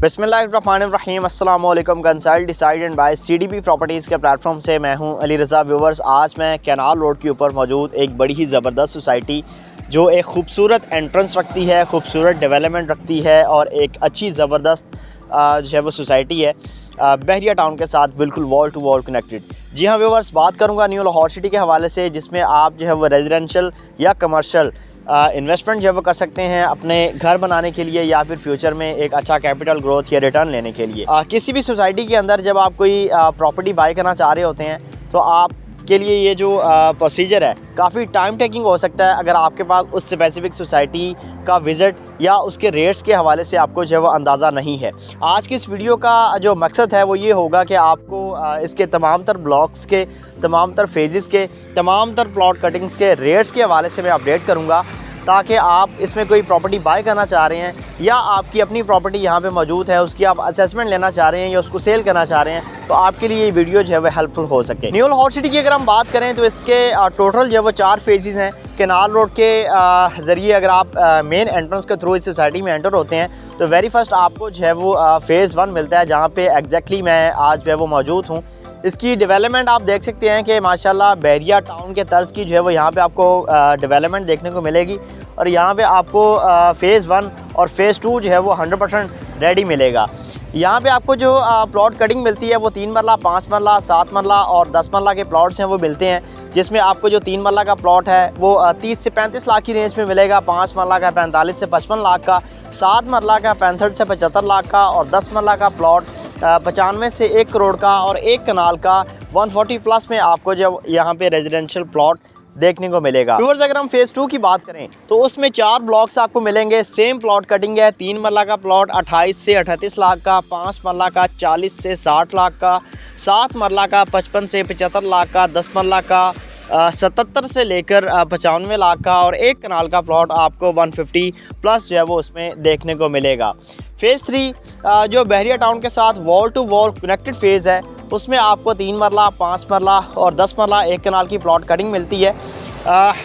बिस्मिल्लाहिर्रहमानिर्रहीम अस्सलाम वालेकुम। Consult decide and buy CDB properties के प्लेटफॉर्म से मैं हूं अली रज़ा। व्यूवर्स, आज मैं कैनाल रोड के ऊपर मौजूद एक बड़ी ही ज़बरदस्त सोसाइटी जो एक खूबसूरत एंट्रेंस रखती है, खूबसूरत डेवलपमेंट रखती है और एक अच्छी ज़बरदस्त जो है वो सोसाइटी है बहरिया टाउन के साथ बिल्कुल वॉल टू वॉल कनेक्टेड। जी हाँ व्यूवर्स, बात करूँगा न्यू लाहौर सिटी के हवाले से, जिसमें आप जो है वो रेजिडेंशियल या कमर्शियल इन्वेस्टमेंट जो है वो कर सकते हैं अपने घर बनाने के लिए या फिर फ्यूचर में एक अच्छा कैपिटल ग्रोथ या रिटर्न लेने के लिए। किसी भी सोसाइटी के अंदर जब आप कोई प्रॉपर्टी बाय करना चाह रहे होते हैं तो आप के लिए ये जो प्रोसीजर है काफ़ी टाइम टेकिंग हो सकता है अगर आपके पास उस स्पेसिफिक सोसाइटी का विज़िट या उसके रेट्स के हवाले से आपको जो है वो अंदाज़ा नहीं है। आज की इस वीडियो का जो मकसद है वो ये होगा कि आपको इसके तमाम तर ब्लॉक्स के, तमाम तर फेजेस के, तमाम तर प्लॉट कटिंग्स के रेट्स के हवाले से मैं अपडेट करूँगा, ताकि आप इसमें कोई प्रॉपर्टी बाय करना चाह रहे हैं या आपकी अपनी प्रॉपर्टी यहाँ पे मौजूद है, उसकी आप असेसमेंट लेना चाह रहे हैं या उसको सेल करना चाह रहे हैं, तो आपके लिए ये वीडियो जो है वो हेल्पफुल हो सके। न्यू लाहौर सिटी की अगर हम बात करें तो इसके टोटल जो है वो 4 फेजेस हैं। कैनाल रोड के ज़रिए अगर आप मेन एंट्रेंस के थ्रू इस सोसाइटी में एंटर होते हैं तो वेरी फर्स्ट आपको जो है वो फ़ेज़ 1 मिलता है, जहाँ पे एग्जैक्टली मैं आज जो है वो मौजूद हूँ। इसकी डेवलपमेंट आप देख सकते हैं कि माशाल्लाह बहरिया टाउन के तर्ज की जो है वो यहाँ पे आपको डेवलपमेंट देखने को मिलेगी और यहाँ पे आपको फ़ेज़ 1 और फ़ेज़ 2 जो है वो 100% रेडी मिलेगा। यहाँ पे आपको जो प्लॉट कटिंग मिलती है वो 3 मरला, 5 मरला, 7 मरला और 10 मरला के प्लॉट्स हैं वो मिलते हैं, जिसमें आपको जो 3 मरला का प्लॉट है वो 30 से 35 लाख की रेंज में मिलेगा, 5 मरला का 45 से 55 लाख का, 7 मरला का 65 से 75 लाख का और 10 मरला का प्लॉट 95 से 1 करोड़ का और 1 कनाल का 140 प्लस में आपको जब यहाँ पे रेजिडेंशियल प्लॉट देखने को मिलेगा। व्यूअर्स, अगर हम फ़ेज़ 2 की बात करें तो उसमें 4 ब्लॉक्स आपको मिलेंगे। सेम प्लॉट कटिंग है। 3 मरला का प्लॉट 28 से 38 लाख का, 5 मरला का 40 से 60 लाख का, 7 मरला का 55 से 75 लाख का, 10 मरला का 77 से लेकर 95 लाख का और 1 कनाल का प्लॉट आपको 150 प्लस जो है वो उसमें देखने को मिलेगा। फ़ेज़ 3 जो बहरिया टाउन के साथ wall to wall connected phase है, उसमें आपको 3 मरला, 5 मरला और 10 मरला 1 कनाल की प्लॉट कटिंग मिलती है।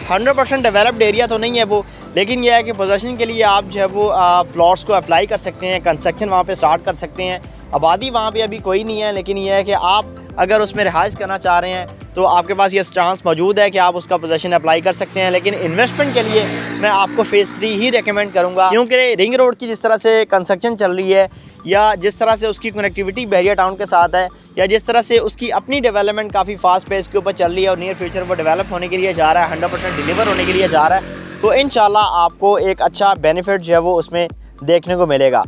100% डेवलप्ड एरिया तो नहीं है वो, लेकिन यह है कि पोजीशन के लिए आप जो है वो प्लॉट्स को अप्लाई कर सकते हैं, कंस्ट्रक्शन वहाँ पे स्टार्ट कर सकते हैं। आबादी वहाँ पे अभी कोई नहीं है, लेकिन यह है कि आप अगर उसमें रिहाइश करना चाह रहे हैं तो आपके पास ये चांस मौजूद है कि आप उसका पोजीशन अप्लाई कर सकते हैं। लेकिन इन्वेस्टमेंट के लिए मैं आपको फ़ेज़ 3 ही रेकमेंड करूँगा, क्योंकि रिंग रोड की जिस तरह से कंस्ट्रक्शन चल रही है या जिस तरह से उसकी कनेक्टिविटी बहरिया टाउन के साथ है या जिस तरह से उसकी अपनी डेवलपमेंट काफ़ी फास्ट पेस के ऊपर चल रही है और नियर फ्यूचर वो डेवलप होने के लिए जा रहा है, 100% डिलीवर होने के लिए जा रहा है, तो इंशाल्लाह आपको एक अच्छा बेनिफिट जो है वो उसमें देखने को मिलेगा।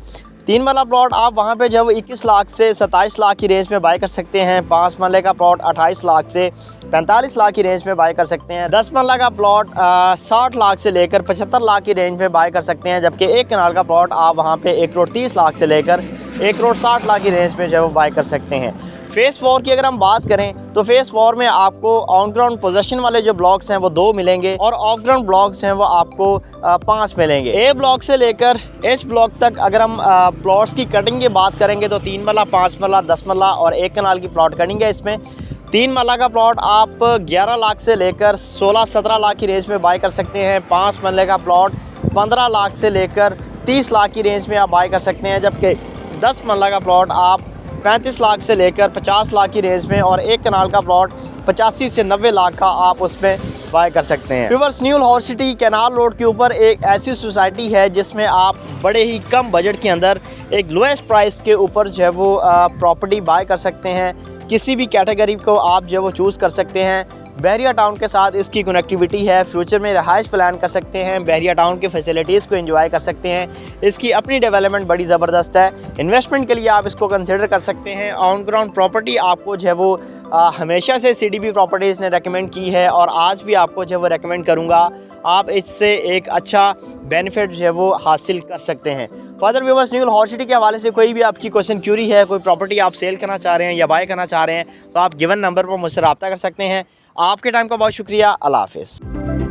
3 मरला प्लॉट आप वहाँ पे जो है वो 21 लाख से 27 लाख की रेंज में बाय कर सकते हैं। 5 मरले का प्लॉट 28 लाख से 45 लाख की रेंज में बाय कर सकते हैं। 10 मरला का प्लॉट 60 लाख से लेकर 75 लाख की रेंज में बाय कर सकते हैं, जबकि 1 कनाल का प्लॉट आप वहाँ पे 1 करोड़ 30 लाख से लेकर 1 करोड़ 60 लाख की रेंज में जो है वो बाय कर सकते हैं। फ़ेज़ 4 की अगर हम बात करें तो फ़ेज़ 4 में आपको ऑन ग्राउंड पोजीशन वाले जो ब्लॉक्स हैं वो 2 मिलेंगे और ऑफ ग्राउंड ब्लॉक्स हैं वो आपको 5 मिलेंगे। ए ब्लॉक से लेकर एच ब्लॉक तक अगर हम प्लॉट्स की कटिंग की बात करेंगे तो 3 मरला, 5 मरला, 10 मरला और 1 कनाल की प्लॉट कटिंग है। इसमें 3 मरला का प्लॉट आप 11 लाख से लेकर 16-17 लाख की रेंज में बाय कर सकते हैं। 5 मरले का प्लॉट 15 लाख से लेकर 30 लाख की रेंज में आप बाय कर सकते हैं, जबकि 10 मरला का प्लॉट आप 35 लाख से लेकर 50 लाख की रेंज में और 1 कनाल का प्लॉट 85 से 90 लाख का आप उसमें बाय कर सकते हैं। Viewers, new Lahore city canal road के ऊपर एक ऐसी सोसाइटी है जिसमें आप बड़े ही कम बजट के अंदर एक लोएस्ट प्राइस के ऊपर जो है वो प्रॉपर्टी बाय कर सकते हैं। किसी भी कैटेगरी को आप जो है वो चूज़ कर सकते हैं। बहरिया टाउन के साथ इसकी कनेक्टिविटी है, फ्यूचर में रहाइश प्लान कर सकते हैं, बहरिया टाउन की फैसिलिटीज़ को एंजॉय कर सकते हैं। इसकी अपनी डेवलपमेंट बड़ी ज़बरदस्त है। इन्वेस्टमेंट के लिए आप इसको कंसिडर कर सकते हैं। ऑन ग्राउंड प्रॉपर्टी आपको जो है वो हमेशा से सीडीबी प्रॉपर्टीज़ ने रेकमेंड की है और आज भी आपको जो है वो रेकमेंड करूँगा। आप इससे एक अच्छा बेनिफिट जो है वो हासिल कर सकते हैं। Further viewers, new Lahore city के हवाले से कोई भी आपकी क्वेश्चन क्यूरी है, कोई प्रॉपर्टी आप सेल करना चाह रहे हैं या बाय करना चाह रहे हैं, तो आप गिवन नंबर पर मुझसे रब्ता कर सकते हैं। आपके टाइम का बहुत शुक्रिया। अल्लाह हाफ़िज़।